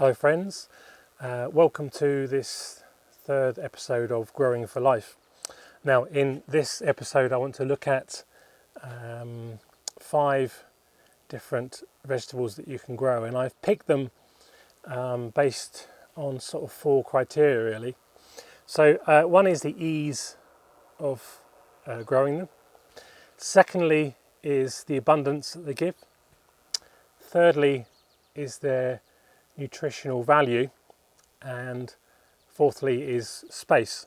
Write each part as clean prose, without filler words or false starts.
Hello friends, welcome to this third episode of Growing for Life. Now in this episode I want to look at 5 different vegetables that you can grow, and I've picked them based on sort of 4 criteria really. So one is the ease of growing them. Secondly is the abundance that they give. Thirdly is their nutritional value, and fourthly is space.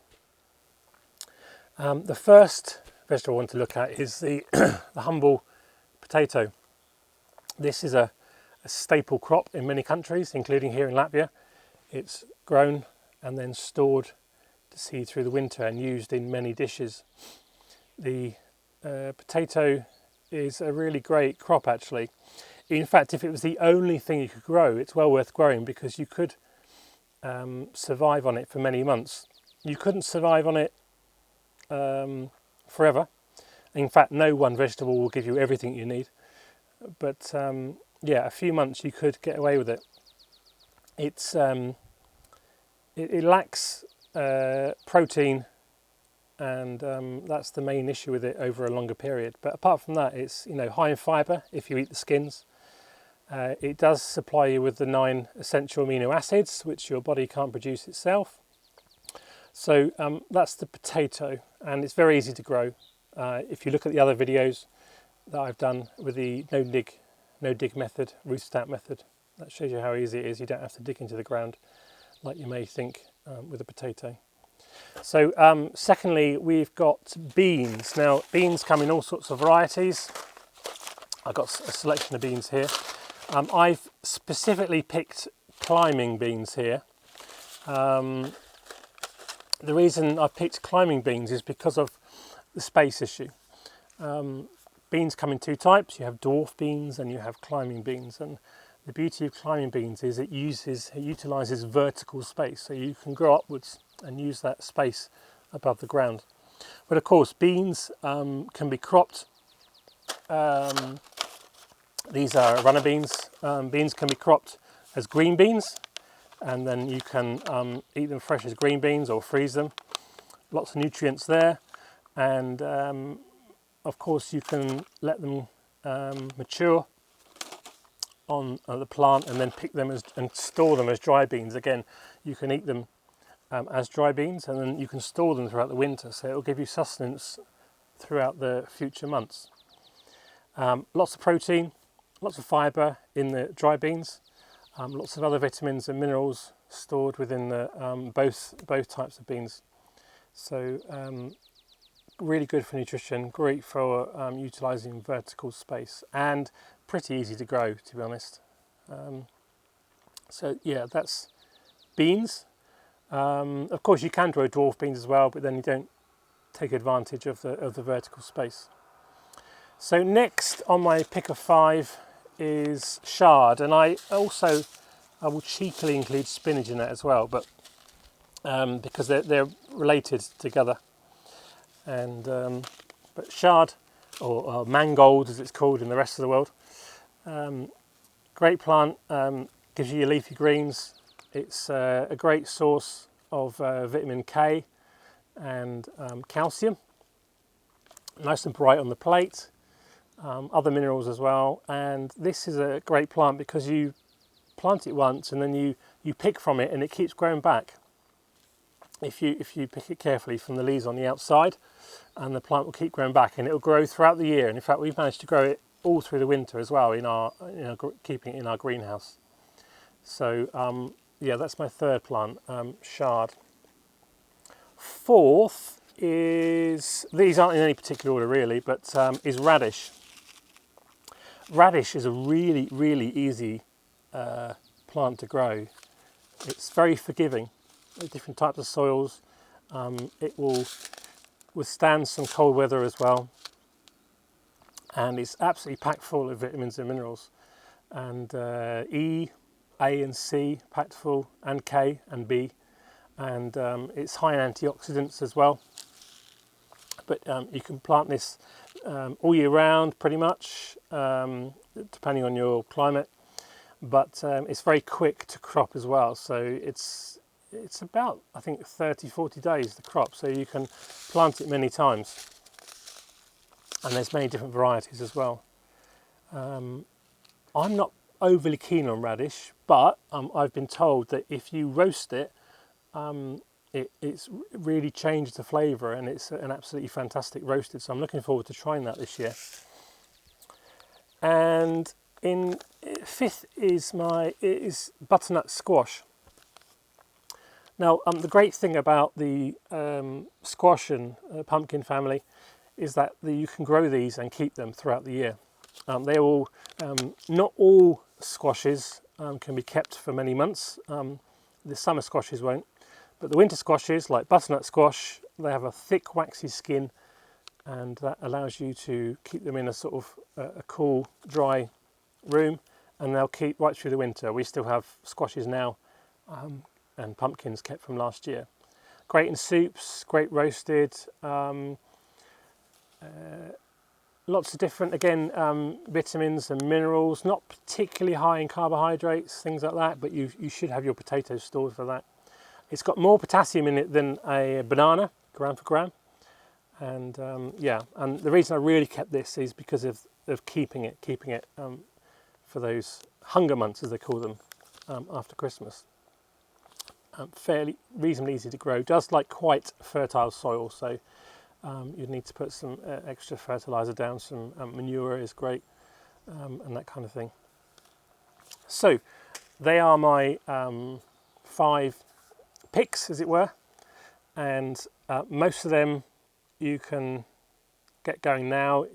The first vegetable I want to look at is the humble potato. This is a staple crop in many countries, including here in Latvia. It's grown and then stored to see through the winter and used in many dishes. The potato is a really great crop actually. In fact, if it was the only thing you could grow, it's well worth growing because you could survive on it for many months. You couldn't survive on it forever. In fact, no one vegetable will give you everything you need. But yeah, a few months you could get away with it. It lacks protein, and that's the main issue with it over a longer period. But apart from that, it's high in fibre if you eat the skins. It does supply you with the 9 essential amino acids, which your body can't produce itself. So that's the potato, and it's very easy to grow. If you look at the other videos that I've done with the no dig method, root stamp method, that shows you how easy it is. You don't have to dig into the ground like you may think with a potato. So secondly, we've got beans. Now beans come in all sorts of varieties. I've got a selection of beans here. I've specifically picked climbing beans here. The reason I've picked climbing beans is because of the space issue. Beans come in 2 types. You have dwarf beans and you have climbing beans. And the beauty of climbing beans is it utilises vertical space, so you can grow upwards and use that space above the ground. But of course, beans can be cropped. These are runner beans. Beans can be cropped as green beans, and then you can eat them fresh as green beans or freeze them. Lots of nutrients there, and of course you can let them mature on the plant and then pick them and store them as dry beans. Again, you can eat them as dry beans, and then you can store them throughout the winter, so it will give you sustenance throughout the future months. Lots of protein, lots of fibre in the dry beans, lots of other vitamins and minerals stored within the both types of beans. So really good for nutrition, great for utilising vertical space, and pretty easy to grow, to be honest. So yeah, that's beans. Of course you can grow dwarf beans as well, but then you don't take advantage of the vertical space. So next on my pick of 5 is chard, and I will cheekily include spinach in that as well, but because they're related together. And but chard, or mangold as it's called in the rest of the world, great plant, gives you your leafy greens. It's a great source of vitamin K and calcium, nice and bright on the plate. Other minerals as well, and this is a great plant because you plant it once and then you pick from it and it keeps growing back if you pick it carefully from the leaves on the outside, and the plant will keep growing back and it will grow throughout the year. And in fact, we've managed to grow it all through the winter as well keeping it in our greenhouse. So yeah, that's my third plant, chard. Fourth is, these aren't in any particular order really, but is radish. Radish is a really, really easy plant to grow. It's very forgiving with different types of soils. It will withstand some cold weather as well, and it's absolutely packed full of vitamins and minerals, and E, A and C packed full, and K and B, and it's high in antioxidants as well. But you can plant this all year round pretty much, depending on your climate. but it's very quick to crop as well. So it's about, I think, 30-40 days to crop, so you can plant it many times, and there's many different varieties as well. I'm not overly keen on radish, but I've been told that if you roast it, it's really changed the flavour, and it's an absolutely fantastic roasted, so I'm looking forward to trying that this year. And in fifth is butternut squash. Now, the great thing about the squash and pumpkin family is that you can grow these and keep them throughout the year. They all, not all squashes can be kept for many months. The summer squashes won't, but the winter squashes, like butternut squash, they have a thick, waxy skin, and that allows you to keep them in a sort of a cool, dry room, and they'll keep right through the winter. We still have squashes now and pumpkins kept from last year. Great in soups, great roasted. Lots of different, again, vitamins and minerals, not particularly high in carbohydrates, things like that, but you should have your potatoes stored for that. It's got more potassium in it than a banana, gram for gram. And yeah, and the reason I really kept this is because of keeping it for those hunger months, as they call them, after Christmas. Fairly reasonably easy to grow, does like quite fertile soil, so you'd need to put some extra fertilizer down, some manure is great, and that kind of thing. So they are my 5 picks, as it were, and most of them you can get going now,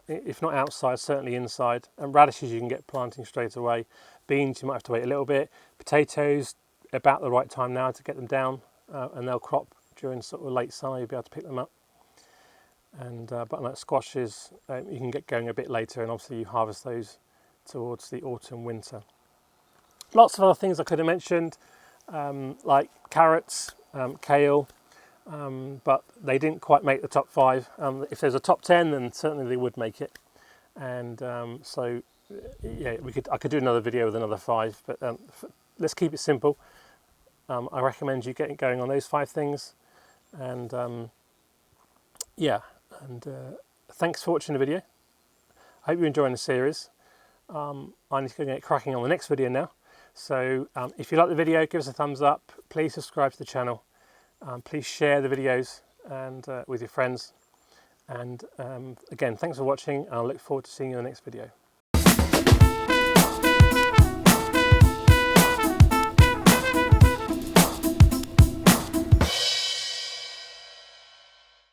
if not outside, certainly inside. And radishes you can get planting straight away. Beans you might have to wait a little bit. Potatoes, about the right time now to get them down, and they'll crop during sort of late summer. You'll be able to pick them up. And butternut squashes you can get going a bit later, and obviously you harvest those towards the autumn, winter. Lots of other things I could have mentioned, like carrots, kale, but they didn't quite make the top 5. If there's a top 10, then certainly they would make it. And so yeah, I could do another video with another 5, but let's keep it simple. I recommend you getting going on those 5 things, and yeah, and thanks for watching the video. I hope you're enjoying the series. I need to go get cracking on the next video now. So if you like the video, give us a thumbs up. Please subscribe to the channel. Please share the videos and with your friends. And again, thanks for watching. I'll look forward to seeing you in the next video.